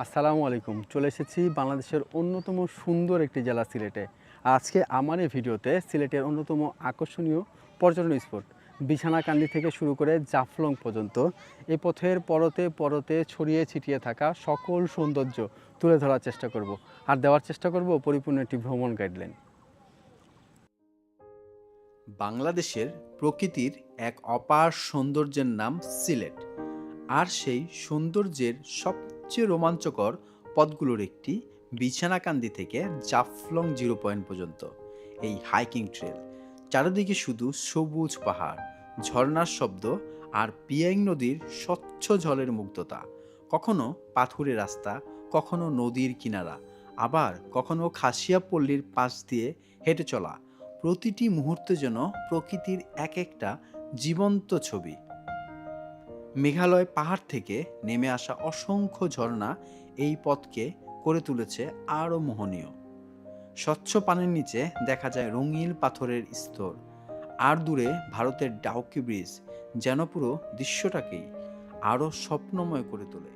আসসালামু আলাইকুম। চলে এসেছি বাংলাদেশের অন্যতম সুন্দর একটি জেলা সিলেটে। আজকে আমার এই ভিডিওতে সিলেটের অন্যতম আকর্ষণীয় পর্যটন স্পট বিছানাকান্দি থেকে শুরু করে জাফলং পর্যন্ত এই পথের পরতে পরতে ছড়িয়ে ছিটিয়ে থাকা সকল সৌন্দর্য তুলে ধরার চেষ্টা করব আর দেওয়ার চেষ্টা করব পরিপূর্ণ একটি ভ্রমণ গাইডলাইন। বাংলাদেশের প্রকৃতির এক অপার সৌন্দর্যের নাম সিলেট। আর সেই সৌন্দর্যের সবচেয়ে রোমাঞ্চকর পথগুলোর একটি বিছানাকান্দি থেকে জাফলং জিরো পয়েন্ট পর্যন্ত এই হাইকিং ট্রেল। চারিদিকে শুধু সবুজ পাহাড়, ঝর্ণার শব্দ আর পিয়াইং নদীর স্বচ্ছ জলের মুগ্ধতা। কখনো পাথুরে রাস্তা, কখনো নদীর কিনারা, আবার কখনো খাসিয়া পল্লীর পাশ দিয়ে হেঁটে চলা। প্রতিটি মুহূর্তে যেন প্রকৃতির এক একটা জীবন্ত ছবি। মেঘালয় পাহাড় থেকে নেমে আসা অসংখ্য ঝর্ণা এই পথকে করে তুলেছে আরও মোহনীয়। স্বচ্ছ পানির নিচে দেখা যায় রঙিন পাথরের স্তর, আর দূরে ভারতের ডাউকি ব্রিজ যেন পুরো দৃশ্যটাকেই আরও স্বপ্নময় করে তোলে।